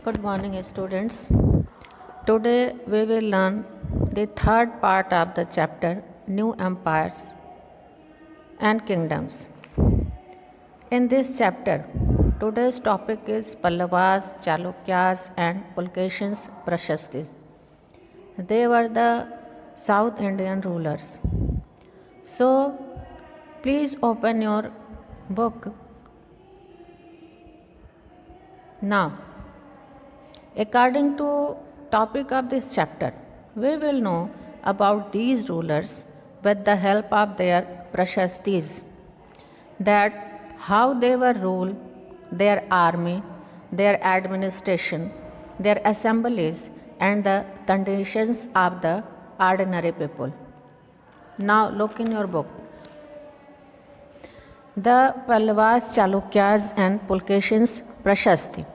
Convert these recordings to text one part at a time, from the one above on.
Good morning, students. Today we will learn the third part of the chapter New Empires and Kingdoms. In this chapter, today's topic is Pallavas, Chalukyas, and Pulkeshins Prashastis. They were the South Indian rulers. So, please open your book. Now, according to topic of this chapter, we will know about these rulers with the help of their prashastis, that how they were ruled, their army, their administration, their assemblies, and the conditions of the ordinary people. Now look in your book. The Pallavas, Chalukyas, and Pulkeshins Prashasti.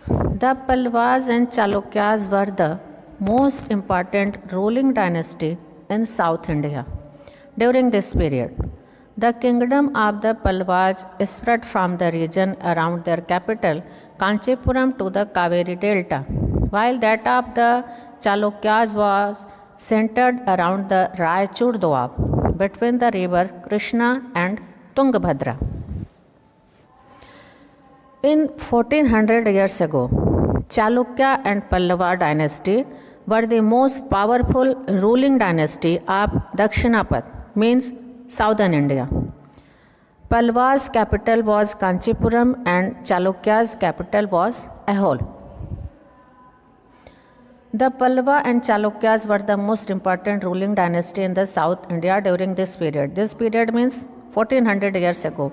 The Pallavas and Chalukyas were the most important ruling dynasty in South India during this period. The kingdom of the Pallavas spread from the region around their capital, Kanchipuram, to the Kaveri Delta, while that of the Chalukyas was centered around the Raichur Doab between the rivers Krishna and Tungabhadra. In 1400 years ago, Chalukya and Pallava dynasty were the most powerful ruling dynasty of Dakshinapat, means southern India. Pallava's capital was Kanchipuram and Chalukya's capital was Aihole. The Pallava and Chalukyas were the most important ruling dynasty in the South India during this period. This period means 1400 years ago.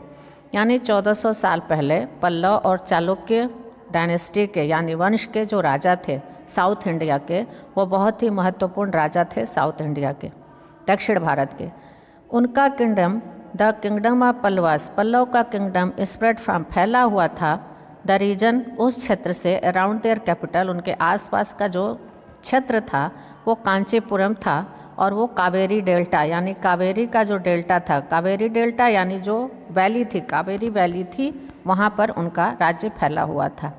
यानी 1400 साल पहले पल्लव और Chalukya dynasty के यानी वंश के जो राजा थे साउथ इंडिया के, वो बहुत ही महत्वपूर्ण राजा थे साउथ इंडिया के, दक्षिण भारत के. उनका kingdom the kingdom of Pallavas, Pallava का किंगडम स्प्रेड फ्रॉम फैला हुआ था द रीजन, उस क्षेत्र से अराउंड देयर कैपिटल, उनके आसपास का जो क्षेत्र था वो कांचीपुरम था, और वो कावेरी डेल्टा यानी कावेरी का जो डेल्टा था, कावेरी डेल्टा यानी जो वैली थी, कावेरी वैली थी, वहाँ पर उनका राज्य फैला हुआ था.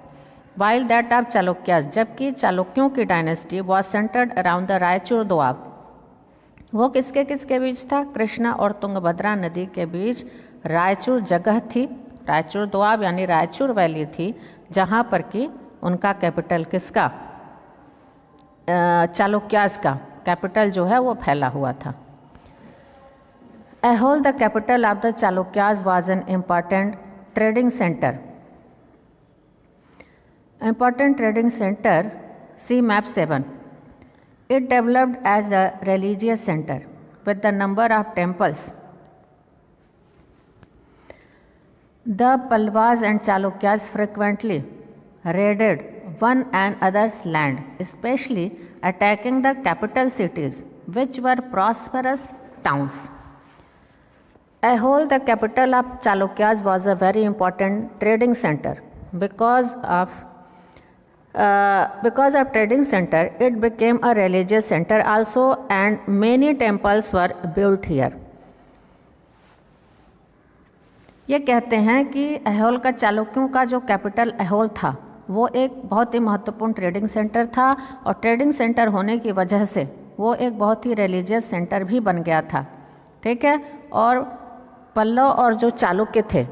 वाइल दैट ऑफ चालुक्यास, जबकि चालुक्यों की dynasty was centred around the Raichur Doab, वो किसके किसके बीच था? कृष्णा और तुंगभद्रा नदी के बीच रायचूर जगह थी, रायचूर दोआब यानी रायचूर वैली थी, जहाँ पर कि उनका कैपिटल किसका, चालुक्यास का कैपिटल जो है वो फैला हुआ था. Aihole, the capital of the Chalukyas, was an important trading center. Important trading center, see map 7. It developed as a religious center with the number of temples. The Pallavas and Chalukyas frequently raided one another's land, especially attacking the capital cities, which were prosperous towns. Aihole, the capital of Chalukyas, was a very important trading center. Because of trading center, it became a religious center also, and many temples were built here. ये कहते हैं कि अहोल का, चालुक्यों का जो capital अहोल था, वो एक बहुत ही महत्वपूर्ण ट्रेडिंग सेंटर था, और ट्रेडिंग सेंटर होने की वजह से वो एक बहुत ही रिलीजियस सेंटर भी बन गया था. ठीक है. और पल्लव और जो चालुक्य थे,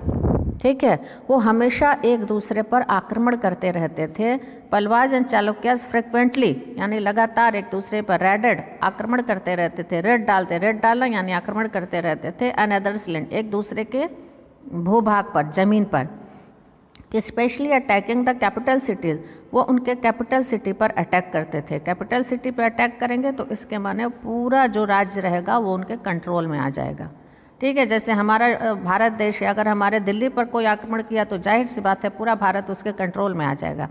ठीक है, वो हमेशा एक दूसरे पर आक्रमण करते रहते थे. पल्लवाज एंड चालुक्यास फ्रिक्वेंटली यानी लगातार एक दूसरे पर रेडेड, आक्रमण करते रहते थे. रेड डालना यानी आक्रमण करते रहते थे. अनदर्स लैंड, एक दूसरे के भूभाग पर, जमीन पर. Specially attacking the capital cities, वो उनके कैपिटल सिटी पर अटैक करते थे. कैपिटल सिटी पर अटैक करेंगे तो इसके माने पूरा जो राज्य रहेगा वो उनके कंट्रोल में आ जाएगा. ठीक है. जैसे हमारा भारत देश है, अगर हमारे दिल्ली पर कोई आक्रमण किया तो जाहिर सी बात है पूरा भारत उसके कंट्रोल में आ जाएगा.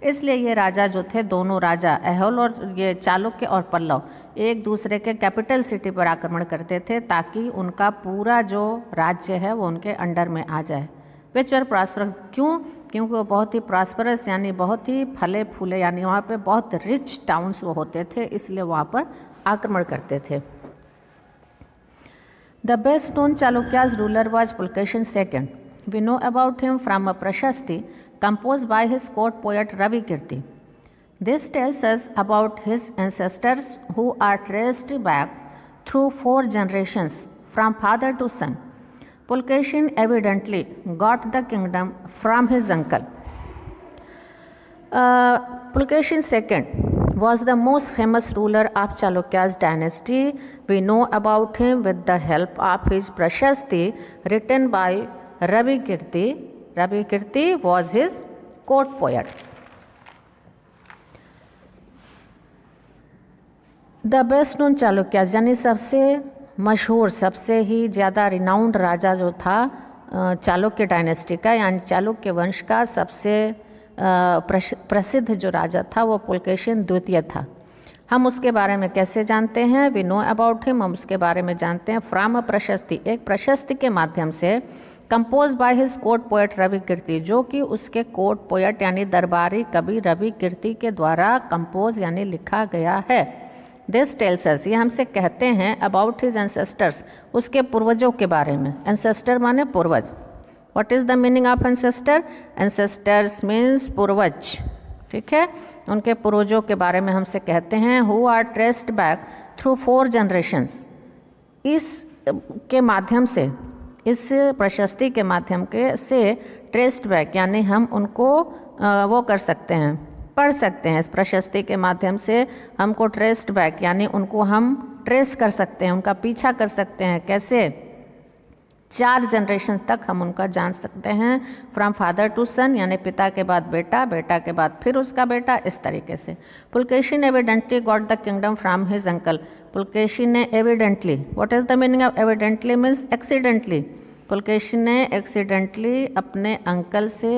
इसलिए ये राजा जो थे, दोनों राजा अहोल और ये चालुक्य और पल्लव, एक दूसरे के कैपिटल सिटी पर आक्रमण करते थे ताकि उनका पूरा जो राज्य है वो उनके अंडर में आ जाए. विच वर प्रॉस्परस, क्यों? क्योंकि वो बहुत ही प्रॉस्परस यानी बहुत ही फले फूले, यानी वहाँ पे बहुत रिच टाउन्स वो होते थे, इसलिए वहाँ पर आक्रमण करते थे. The best known Chalukya's ruler was Pulkeshin II. We know about him from a Prashasti composed by his court poet Ravi Kirti. This tells us about his ancestors who are traced back through 4 generations from father to son. Pulkeshin evidently got the kingdom from his uncle. Pulkeshin II was the most famous ruler of Chalukya's dynasty. We know about him with the help of his Prashasti written by Ravi Kirti. Ravi Kirti was his court poet. The best known Chalukya यानी सबसे मशहूर, सबसे ही ज़्यादा renowned राजा जो था Chalukya dynasty का, यानी चालुक्य वंश का सबसे प्रसिद्ध जो राजा था वो पुलकेशिन द्वितीय था। हम उसके बारे में कैसे जानते हैं? वी नो अबाउट हिम, हम उसके बारे में जानते हैं फ्रॉम अ प्रशस्ति, एक प्रशस्ति के माध्यम से, composed by his court poet Ravi Kirti, जो कि उसके कोर्ट पोएट यानी दरबारी कवि रवि कीर्ति के द्वारा कंपोज यानी लिखा गया है। दिस टेल्स अस, ये हमसे कहते हैं अबाउट हिज एंसेस्टर्स, उसके पूर्वजों के बारे में। एंसेस्टर माने पूर्वज। What is the meaning of ancestor? Ancestors means पूर्वज, ठीक है। उनके पूर्वजों के बारे में हमसे कहते हैं who are traced back through 4 generations. इस के माध्यम से, इस प्रशस्ति के माध्यम के से ट्रेस्ड बैक यानी हम उनको वो कर सकते हैं, पढ़ सकते हैं। इस प्रशस्ति के माध्यम से हमको ट्रेस्ड बैक यानी उनको हम ट्रेस कर सकते हैं, उनका पीछा कर सकते हैं। कैसे? 4 जनरेशन तक हम उनका जान सकते हैं, फ्रॉम फादर टू सन यानी पिता के बाद बेटा, बेटा के बाद फिर उसका बेटा, इस तरीके से। Pulakeshin evidently got the kingdom from his uncle. Pulakeshin ने evidently, what is the meaning of evidently? Means accidentally. Pulakeshin ने एक्सीडेंटली अपने अंकल से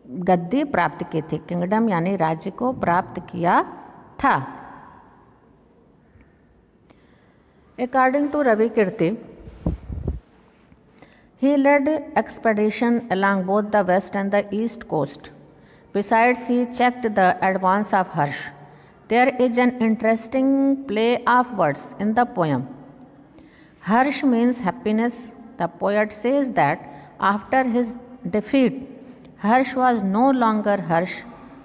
गद्दी प्राप्त की थी, किंगडम यानी राज्य को प्राप्त किया था। According to Ravi Kirti, he led expedition along both the west and the east coast. Besides, he checked the advance of Harsh. There is an interesting play of words in the poem. Harsh means happiness. The poet says that after his defeat, Harsh was no longer Harsh.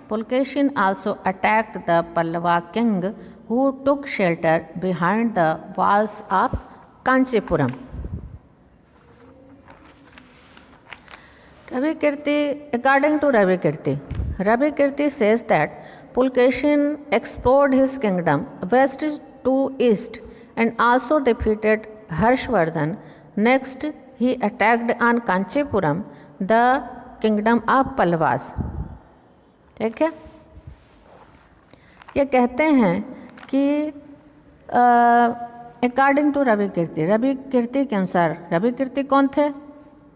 Pulkeshin also attacked the Pallava king who took shelter behind the walls of Kanchipuram. Ravi Kirti, according to Ravi Kirti says that Pulkeshin explored his kingdom west to east and also defeated Harshvardhan. Next, he attacked on Kanchipuram, the kingdom of Pallavas. ठीक है, ये कहते हैं कि according to Ravi कीर्ति के अनुसार, रवि कीर्ति कौन थे?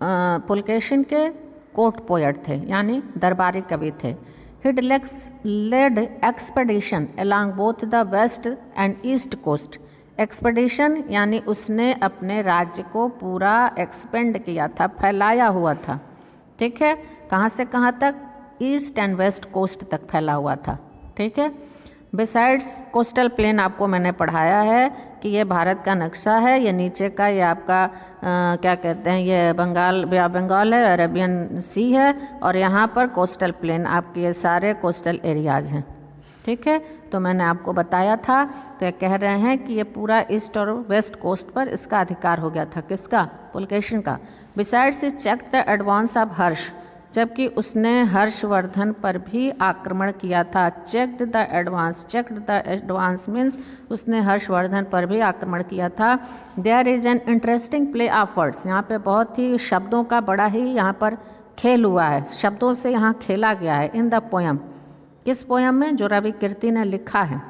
पुलकेशिन के कोर्ट पोएट थे यानी दरबारी कवि थे। He led expedition along both the west and east coast. Expedition यानी उसने अपने राज्य को पूरा एक्सपेंड किया था, फैलाया हुआ था, ठीक है। कहाँ से कहाँ तक? ईस्ट एंड वेस्ट कोस्ट तक फैला हुआ था, ठीक है। बिसाइड्स कोस्टल प्लेन आपको मैंने पढ़ाया है कि ये भारत का नक्शा है, ये नीचे का ये आपका क्या कहते हैं, ये बंगाल है, अरेबियन सी है, और यहाँ पर कोस्टल प्लेन, आपके ये सारे कोस्टल एरियाज़ हैं, ठीक है। तो मैंने आपको बताया था, तो ये कह रहे हैं कि ये पूरा ईस्ट और वेस्ट कोस्ट पर इसका अधिकार हो गया था। किसका? पुलकेशिन का। Besides he check the advance of Harsha, जबकि उसने हर्षवर्धन पर भी आक्रमण किया था। चेक्ड द एडवांस मीन्स उसने हर्षवर्धन पर भी आक्रमण किया था। There is an interesting play of words, यहाँ पे बहुत ही शब्दों का बड़ा ही यहाँ पर खेल हुआ है, शब्दों से यहाँ खेला गया है। इन द पोयम, किस पोयम में? जो रवि कीर्ति ने लिखा है।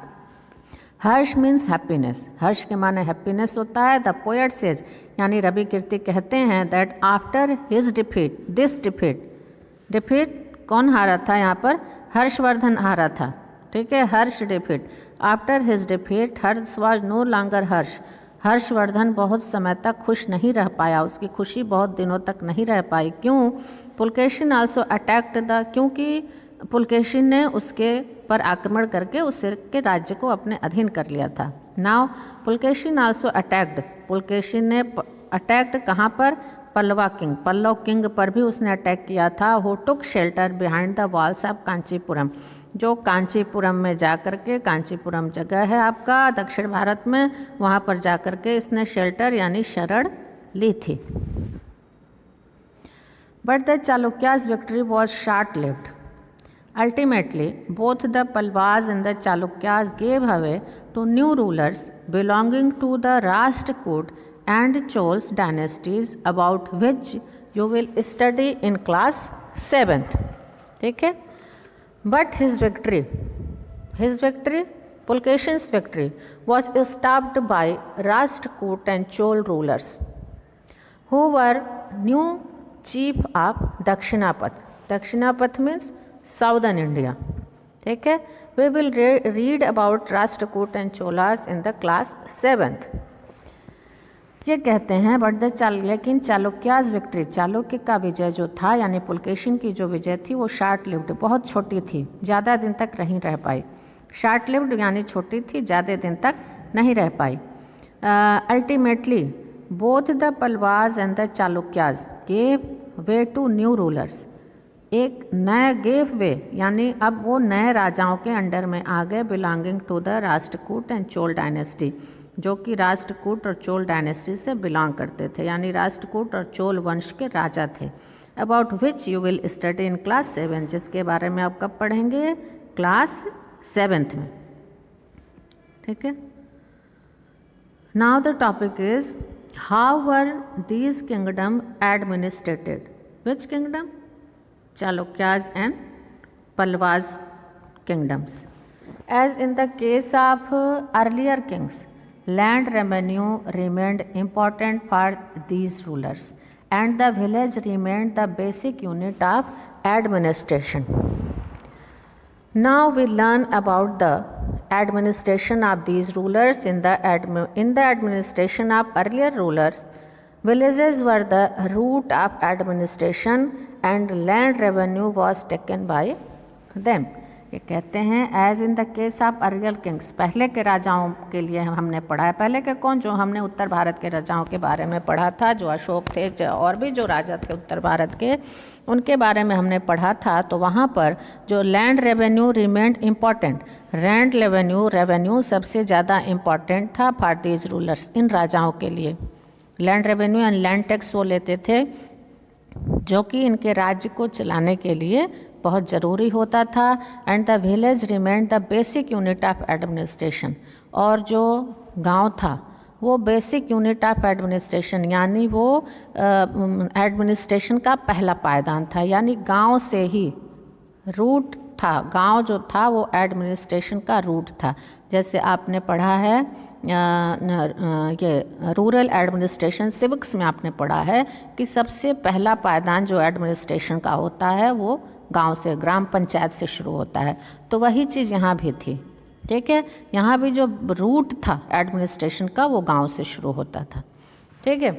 हर्ष मीन्स हैप्पीनेस, हर्ष के माने हैप्पीनेस होता है। द पोएट सेज यानी रवि कीर्ति कहते हैं that after his defeat, this defeat कौन हारा था? यहाँ पर हर्षवर्धन हारा था, ठीक है। Harsha defeat, after his defeat Harsha was no longer Harsha. Harshavardhana बहुत समय तक खुश नहीं रह पाया, उसकी खुशी बहुत दिनों तक नहीं रह पाई। क्यों? पुलकेशिन आल्सो अटैक्ड द, क्योंकि पुलकेशिन ने उसके पर आक्रमण करके उसके राज्य को अपने अधीन कर लिया था। Now Pulakeshin also attacked, Pulakeshin ने अटैक्ड कहाँ पर? पल्लवा किंग, पल्लव किंग पर भी उसने अटैक किया था। Who took shelter behind the walls of Kanchipuram, जो कांचीपुरम में जा कर के, कांचीपुरम जगह है आपका दक्षिण भारत में, वहाँ पर जा कर के इसने शेल्टर यानी शरण ली थी। But the Chalukyas victory was short lived. Ultimately, both the Palwas and the Chalukyas gave way to new rulers belonging to the Rashtrakoot and Chols dynasties, about which you will study in class 7th. ठीक है? But his victory, Pulkesin's victory, was stopped by Rashtrakoot and Chol rulers, who were new chief of Dakshinapath. Dakshinapath means southern India. ठीक है, we will read about Rashtrakuta and Cholas in the class 7th। ये कहते हैं but the लेकिन Chalukyas victory, Chalukya का विजय जो था यानी पुलकेशिन की जो विजय थी वो शॉर्ट लिव्ड, बहुत छोटी थी, ज़्यादा दिन तक नहीं रह पाई। शॉर्ट लिव्ड यानी छोटी थी, ज़्यादा दिन तक नहीं रह पाई। Ultimately both the Pallavas and the Chalukyas gave way to new rulers, एक नए गेव वे यानी अब वो नए राजाओं के अंडर में आ गए, belonging to the Rashtrakuta and Chola dynasty, जो कि राष्ट्रकूट और चोल डायनेस्टी से बिलोंग करते थे, यानी राष्ट्रकूट और चोल वंश के राजा थे। About which you will study in class 7, जिसके बारे में आप कब पढ़ेंगे? क्लास 7th में। ठीक है, now the topic is how were these kingdom administrated. Which kingdom? Chalukyas and Palwas kingdoms. As in the case of earlier kings, land revenue remained important for these rulers, and the village remained the basic unit of administration. Now we learn about the administration of these rulers. In the administration of earlier rulers, villages were the root of administration and land revenue was taken by them. ये कहते हैं as in the case of earlier kings, पहले के राजाओं के लिए हमने पढ़ा है। पहले के कौन? जो हमने उत्तर भारत के राजाओं के बारे में पढ़ा था, जो अशोक थे और भी जो राजा थे उत्तर भारत के, उनके बारे में हमने पढ़ा था। तो वहाँ पर जो land revenue remained important, land revenue सबसे ज़्यादा इम्पॉर्टेंट था फॉर दीज रूलर्स, इन राजाओं के लिए। Land revenue and land tax वो लेते थे जो कि इनके राज्य को चलाने के लिए बहुत ज़रूरी होता था। And the village remained the basic unit of administration, और जो गांव था वो बेसिक यूनिट ऑफ एडमिनिस्ट्रेशन यानी वो एडमिनिस्ट्रेशन का पहला पायदान था, यानी गांव से ही रूट था, गांव जो था वो एडमिनिस्ट्रेशन का रूट था। जैसे आपने पढ़ा है ये रूरल एडमिनिस्ट्रेशन सिविक्स में आपने पढ़ा है कि सबसे पहला पायदान जो एडमिनिस्ट्रेशन का होता है वो गांव से, ग्राम पंचायत से शुरू होता है। तो वही चीज़ यहाँ भी थी। ठीक है, यहाँ भी जो रूट था एडमिनिस्ट्रेशन का वो गांव से शुरू होता था। ठीक है,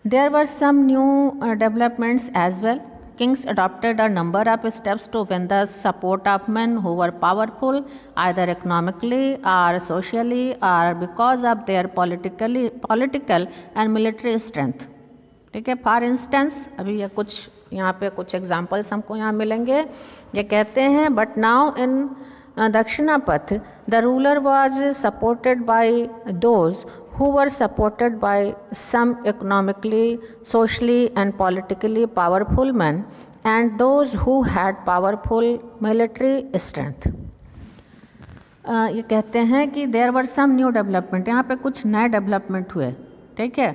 there were some new developments as well. Kings adopted a number of steps to win the support of men who were powerful, either economically or socially or because of their political and military strength. ठीक है, for instance अभी ये कुछ यहाँ पे कुछ examples हमको यहाँ मिलेंगे। ये कहते हैं but now in Dakshinapath the ruler was supported by those who were supported by some economically, socially and politically powerful men and those who had powerful military strength. ये कहते हैं कि there were some new development, यहाँ पे कुछ नए development हुए। ठीक है,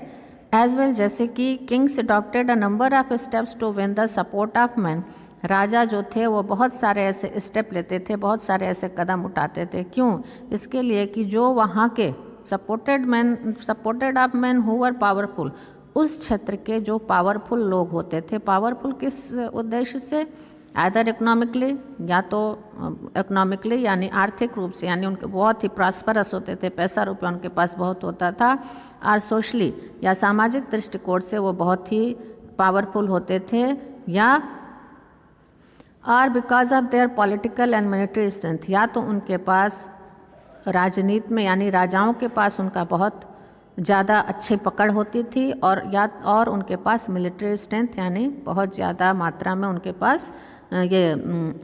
as well जैसे कि kings adopted a number of steps to win the support of men, राजा जो थे वो बहुत सारे ऐसे स्टेप लेते थे, बहुत सारे ऐसे कदम उठाते थे। क्यों? इसके लिए कि जो वहाँ के supported of man who were powerful, उस क्षेत्र के जो पावरफुल लोग होते थे, पावरफुल किस उद्देश्य से? आइदर इकोनॉमिकली, या तो इकोनॉमिकली यानी आर्थिक रूप से, यानी उनके बहुत ही प्रॉस्परस होते थे, पैसा रुपया उनके पास बहुत होता था, और सोशली या सामाजिक दृष्टिकोण से वो बहुत ही पावरफुल होते थे, या और because of their political and military strength, या तो उनके पास राजनीति में यानी राजाओं के पास उनका बहुत ज़्यादा अच्छी पकड़ होती थी और उनके पास मिलिट्री स्ट्रेंथ यानी बहुत ज़्यादा मात्रा में उनके पास ये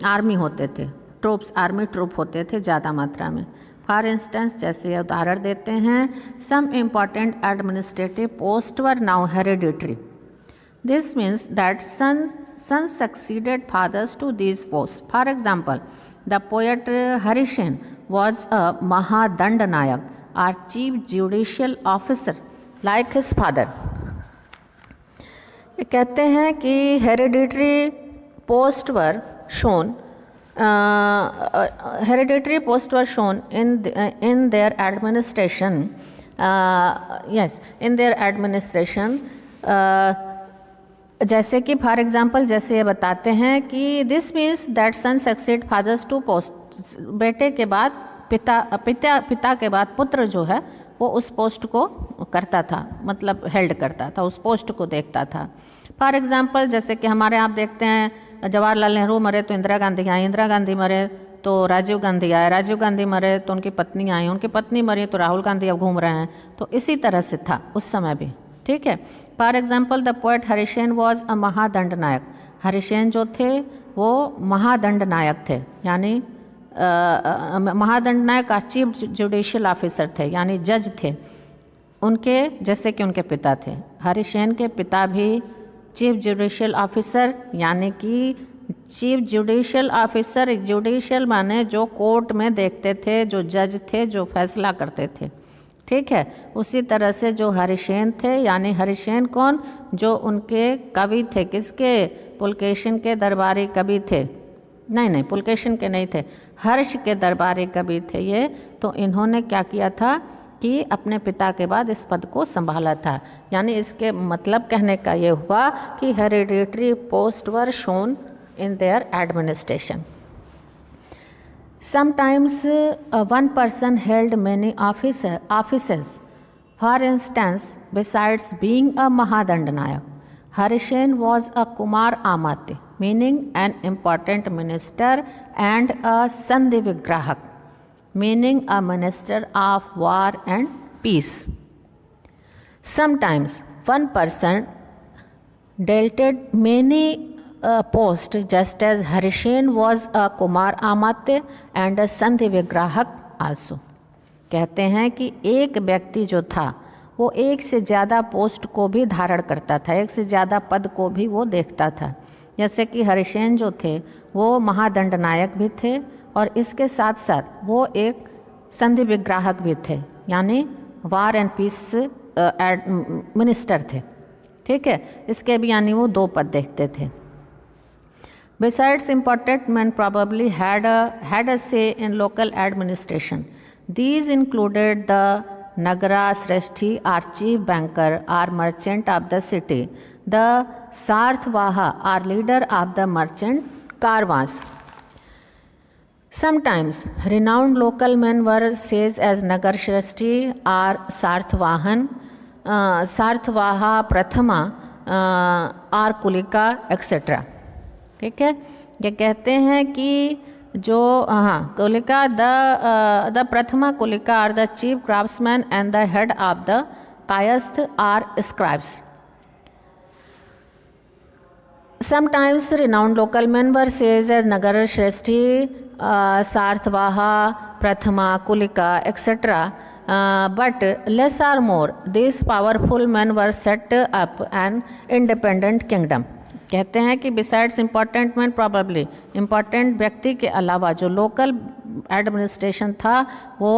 आर्मी होते थे, आर्मी ट्रूप होते थे ज़्यादा मात्रा में। फॉर इंस्टेंस जैसे उदाहरण देते हैं, some important administrative post were now hereditary. This means that sons succeeded fathers to these posts. For example, the poet Harishen was a Mahadandanayak or chief judicial officer like his father. ये कहते हैं कि hereditary post were shown in their administration. In their administration. जैसे कि for example जैसे ये बताते हैं कि this means that son succeed fathers to post, बेटे के बाद पिता के बाद पुत्र जो है वो उस पोस्ट को करता था, मतलब हेल्ड करता था, उस पोस्ट को देखता था। फॉर एग्जाम्पल जैसे कि हमारे आप देखते हैं जवाहरलाल नेहरू मरे तो इंदिरा गांधी आई, इंदिरा गांधी मरे तो राजीव गांधी आए, राजीव गांधी मरे तो उनकी पत्नी आई, उनकी पत्नी मरी तो राहुल गांधी अब घूम रहे हैं। तो इसी तरह से था उस समय भी, ठीक है। For example the poet Harisena was a mahadandanayaka. Harisena जो थे वो महादंड नायक थे, यानी महादंड नायक और चीफ जुडिशियल ऑफिसर थे, यानी जज थे उनके, जैसे कि उनके पिता थे। हरिसेन के पिता भी चीफ जुडिशियल ऑफिसर, यानी कि चीफ जुडिशियल ऑफिसर, जुडिशियल माने जो कोर्ट में देखते थे, जो जज थे, जो फैसला करते थे, ठीक है। उसी तरह से जो हरिसेन थे, यानी हरिसेन कौन, जो उनके कवि थे, किसके, पुलकेशिन के दरबारी कवि थे, नहीं पुलकेशिन के नहीं थे, हर्ष के दरबारी कवि थे ये। तो इन्होंने क्या किया था कि अपने पिता के बाद इस पद को संभाला था, यानी इसके मतलब कहने का ये हुआ कि hereditary post were shown in their administration. Sometimes one person held many offices. For instance, besides being a Mahadandanayak, Harishen was a Kumar Amate, meaning an important minister, and a Sandhi Vigrahak, meaning a minister of war and peace. Sometimes one person dealt many post, just as Harishen was a Kumar Amate and a Sandhi Vigrahak also. कहते हैं कि एक व्यक्ति जो था वो एक से ज़्यादा पोस्ट को भी धारण करता था, एक से ज़्यादा पद को भी वो देखता था। जैसे कि हरिसेन जो थे वो महादंड नायक भी थे और इसके साथ साथ वो एक संधि विग्राहक भी थे, यानी वार एंड पीस मिनिस्टर थे, ठीक है। इसके भी यानी वो 2 पद देखते थे। Besides, important men probably had a say in local administration. These included the Nagara Shreshthi or chief banker or merchant of the city, the Sarthvaha or leader of the merchant caravans. Sometimes renowned local men were says as Nagar Shreshthi or Sarthvahan, Sarthvaha Prathama or Kulika etc. ठीक है। ये कहते हैं कि जो kulika the prathama kulika are the chief craftsman and the head of the kayastha are scribes. Sometimes renowned local men were such as nagara shreshthi, sarthavaha, prathama kulika etcetera, but less or more these powerful men were set up an independent kingdom. कहते हैं कि besides important man probably, important व्यक्ति के अलावा जो local administration था वो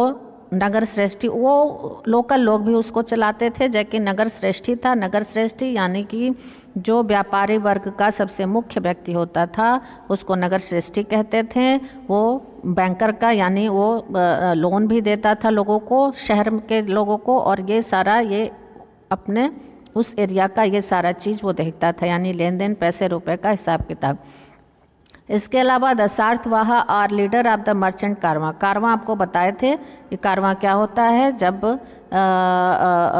नगर श्रेष्ठी, वो लोकल लोग भी उसको चलाते थे, जबकि नगर श्रेष्ठी था। नगर श्रेष्ठी यानी कि जो व्यापारी वर्ग का सबसे मुख्य व्यक्ति होता था उसको नगर श्रेष्ठी कहते थे। वो बैंकर का, यानी वो लोन भी देता था लोगों को, शहर के लोगों को, और ये सारा ये अपने उस एरिया का ये सारा चीज़ वो देखता था, यानी लेन देन, पैसे रुपए का हिसाब किताब। इसके अलावा द सार्थवाहा और लीडर ऑफ द मर्चेंट कारवां। कारवां आपको बताए थे कि कारवां क्या होता है, जब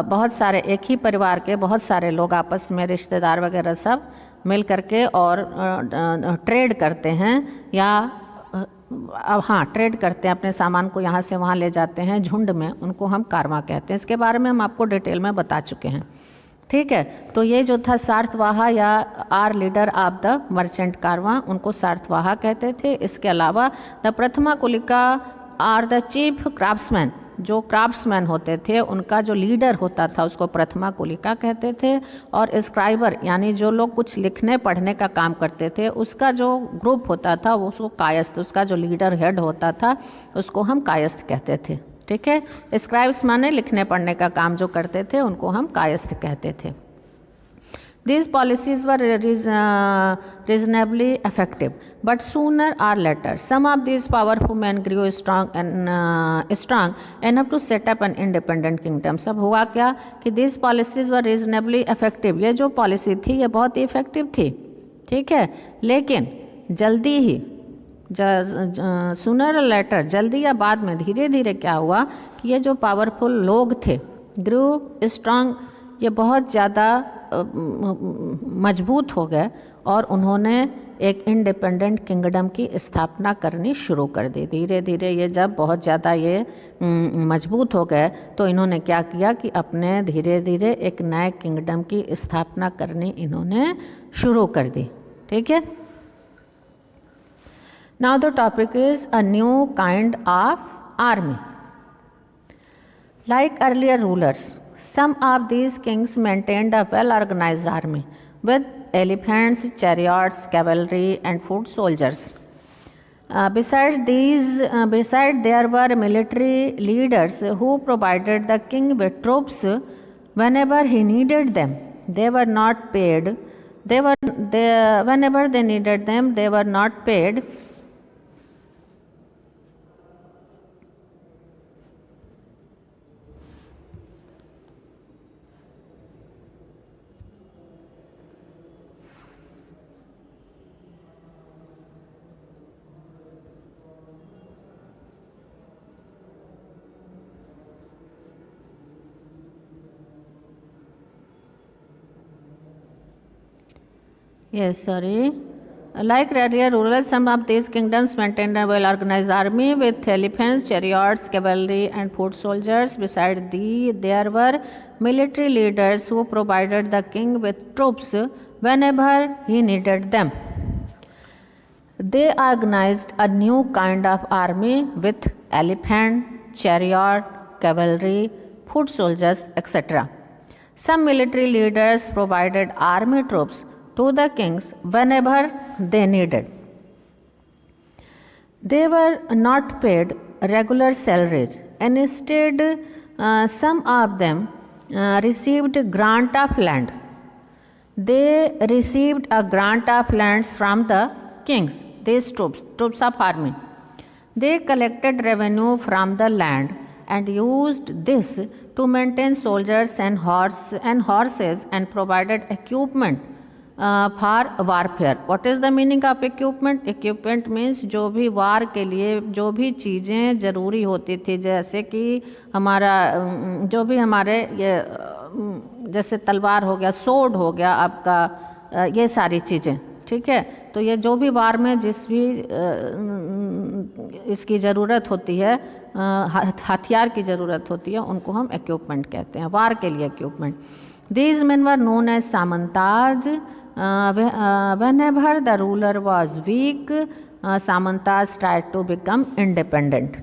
बहुत सारे एक ही परिवार के बहुत सारे लोग आपस में, रिश्तेदार वगैरह सब मिल करके और ट्रेड करते हैं या हाँ, ट्रेड करते हैं, अपने सामान को यहाँ से वहाँ ले जाते हैं झुंड में, उनको हम कारवां कहते हैं। इसके बारे में हम आपको डिटेल में बता चुके हैं, ठीक है। तो ये जो था सार्थवाहा या or leader of the merchant caravan, उनको सार्थवाहा कहते थे। इसके अलावा the prathama kulika are the chief craftsman, जो क्राफ्ट्समैन होते थे उनका जो लीडर होता था उसको प्रथमा कुलिका कहते थे। और स्क्राइबर यानी जो लोग कुछ लिखने पढ़ने का काम करते थे उसका जो ग्रुप होता था वो उसको कायस्थ, उसका जो लीडर हेड होता था उसको हम कायस्थ कहते थे, ठीक है। स्क्राइब्स माने लिखने पढ़ने का काम जो करते थे उनको हम कायस्थ कहते थे। These policies were reasonably effective, but sooner or later, some of these powerful men grew strong enough to set up an independent kingdom. सब हुआ क्या कि these policies were reasonably effective, ये जो पॉलिसी थी ये बहुत ही इफेक्टिव थी, ठीक है। लेकिन जल्दी ही सूनर और लेटर, जल्दी या बाद में, धीरे धीरे क्या हुआ कि ये जो पावरफुल लोग थे, ग्रू स्ट्रांग, ये बहुत ज़्यादा मजबूत हो गए और उन्होंने एक इंडिपेंडेंट किंगडम की स्थापना करनी शुरू कर दी। धीरे धीरे ये जब बहुत ज़्यादा ये मजबूत हो गए तो इन्होंने क्या किया कि अपने धीरे धीरे एक नए किंगडम की स्थापना करनी इन्होंने शुरू कर दी, ठीक है। Now the topic is a new kind of army. Like earlier rulers, some of these kings maintained a well-organized army with elephants, chariots, cavalry, and foot soldiers. Besides, there were military leaders who provided the king with troops whenever he needed them. They were not paid. Whenever they needed them, they were not paid. Yes, sorry. Like earlier rulers, some of these kingdoms maintained a well-organized army with elephants, chariots, cavalry, and foot soldiers. Besides there were military leaders who provided the king with troops whenever he needed them. They organized a new kind of army with elephant, chariot, cavalry, foot soldiers, etc. Some military leaders provided army troops to the kings whenever they needed. They were not paid regular salaries, and instead some of them received grant of land. They received a grant of lands from the kings, these troops of army. They collected revenue from the land and used this to maintain soldiers and horses and provided equipment for warfare. What is the meaning of equipment? Equipment means जो भी वार के लिए जो भी चीज़ें ज़रूरी होती थी, जैसे कि हमारा जो भी हमारे ये जैसे तलवार हो गया, सोड हो गया आपका, ये सारी चीज़ें, ठीक है। तो ये जो भी वार में जिस भी इसकी ज़रूरत होती है, हथियार की ज़रूरत होती है, उनको हम इक्विपमेंट कहते हैं, वार के लिए equipment. These men were known as samantas. whenever the ruler was weak, Samantas tried to become independent.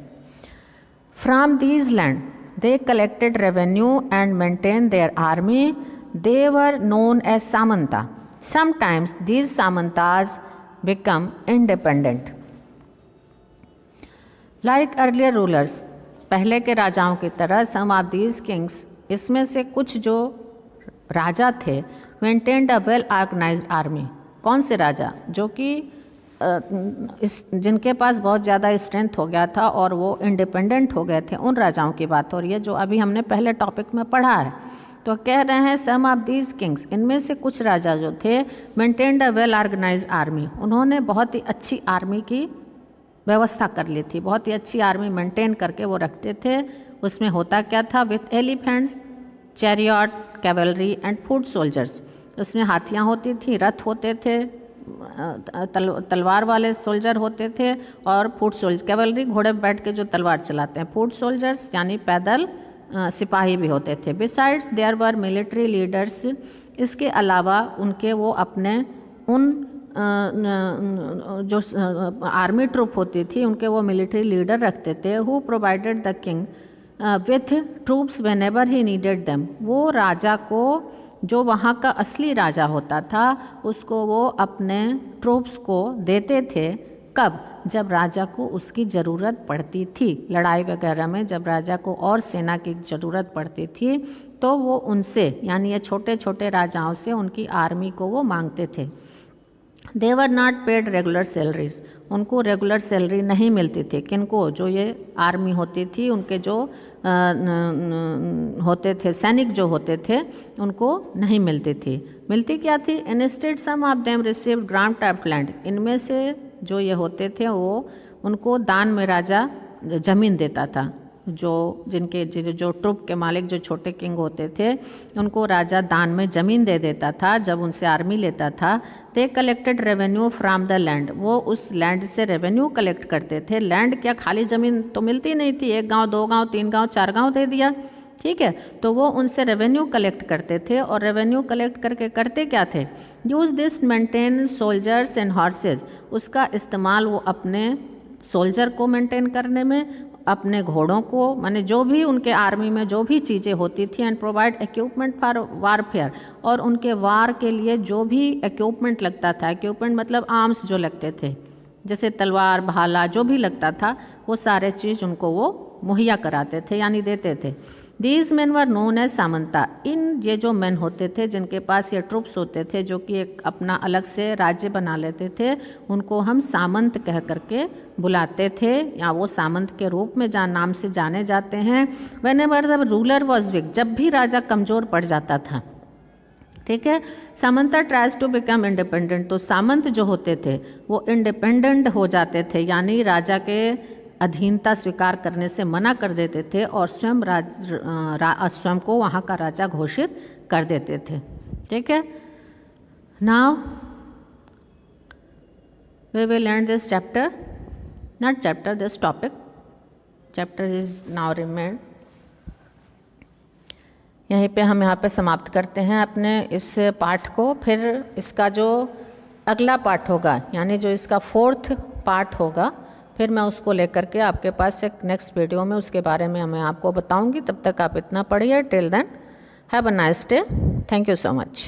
From these lands, they collected revenue and maintained their army. They were known as Samanta. Sometimes these Samantas become independent. Like earlier rulers, पहले के राजाओं की तरह some of these kings, इसमें से कुछ जो राजा थे, maintained a well organised army. कौन से राजा? जो कि जिनके पास बहुत ज़्यादा स्ट्रेंथ हो गया था और वो इंडिपेंडेंट हो गए थे, उन राजाओं की बात हो रही है जो अभी हमने पहले टॉपिक में पढ़ा है. तो कह रहे हैं सम ऑफ दीज किंग्स, इनमें से कुछ राजा जो थे, maintained a well organised army, उन्होंने बहुत ही अच्छी आर्मी की व्यवस्था कर ली थी, बहुत ही अच्छी आर्मी मेंटेन करके वो रखते थे. उसमें होता क्या था? With elephants, chariot, cavalry and foot soldiers. उसमें हाथियाँ होती थी, रथ होते थे, तलवार वाले सोल्जर होते थे, और फुट सोल्जर, कैवलरी घोड़े पर बैठ के जो तलवार चलाते हैं, फुट सोल्जर्स यानी पैदल सिपाही भी होते थे। Besides there were military leaders, इसके अलावा उनके वो अपने उन जो आर्मी ट्रूप होती थी उनके वो मिलिट्री लीडर रखते थे। Who provided the king with troops when ever he needed them, वो राजा को, जो वहाँ का असली राजा होता था, उसको वो अपने ट्रूप्स को देते थे। कब? जब राजा को उसकी ज़रूरत पड़ती थी, लड़ाई वगैरह में जब राजा को और सेना की ज़रूरत पड़ती थी तो वो उनसे, यानी ये छोटे छोटे राजाओं से उनकी आर्मी को वो मांगते थे। They were not paid regular salaries, उनको रेगुलर सैलरी नहीं मिलती थी। किनको? जो ये आर्मी होती थी, उनके जो होते थे सैनिक जो होते थे उनको नहीं मिलती थी। मिलती क्या थी? Instead some of them received grant of land, इनमें से जो ये होते थे वो उनको दान में राजा जमीन देता था। जो जिनके जो ट्रुप के मालिक जो छोटे किंग होते थे उनको राजा दान में ज़मीन दे देता था जब उनसे आर्मी लेता था। They collected revenue from the land, वो उस लैंड से रेवेन्यू कलेक्ट करते थे। लैंड क्या, खाली ज़मीन तो मिलती नहीं थी, 1 गांव 2 गांव 3 गांव 4 गांव दे दिया, ठीक है, तो वो उनसे रेवेन्यू कलेक्ट करते थे। और रेवेन्यू कलेक्ट करके करते क्या थे? Use this maintain soldiers and horse's, उसका इस्तेमाल वो अपने सोल्जर को मेंटेन करने में, अपने घोड़ों को, माने जो भी उनके आर्मी में जो भी चीज़ें होती थी, and provide equipment for warfare, और उनके वार के लिए जो भी इक्विपमेंट लगता था, इक्विपमेंट मतलब आर्म्स जो लगते थे, जैसे तलवार भाला जो भी लगता था, वो सारे चीज़ उनको वो मुहैया कराते थे यानी देते थे। These man were known as samanta, इन ये जो मैन होते थे जिनके पास ये ट्रुप्स होते थे जो कि एक अपना अलग से राज्य बना लेते थे, उनको हम सामंत कह करके बुलाते थे, या वो सामंत के रूप में नाम से जाने जाते हैं। Whenever the ruler was weak, जब भी राजा कमज़ोर पड़ जाता था, ठीक है, samanta tries to become independent, तो सामंत जो होते थे वो इंडिपेंडेंट हो जाते थे, यानी राजा के अधीनता स्वीकार करने से मना कर देते थे और स्वयं को वहाँ का राजा घोषित कर देते थे, ठीक है। Now we will end this chapter, not chapter, this topic, chapter is now remain. यहीं पे हम यहाँ पे समाप्त करते हैं अपने इस पाठ को। फिर इसका जो अगला पाठ होगा, यानी जो इसका 4th पार्ट होगा, फिर मैं उसको लेकर के आपके पास एक नेक्स्ट वीडियो में उसके बारे में मैं आपको बताऊंगी। तब तक आप इतना पढ़िए। Till then have a nice day, thank you so much.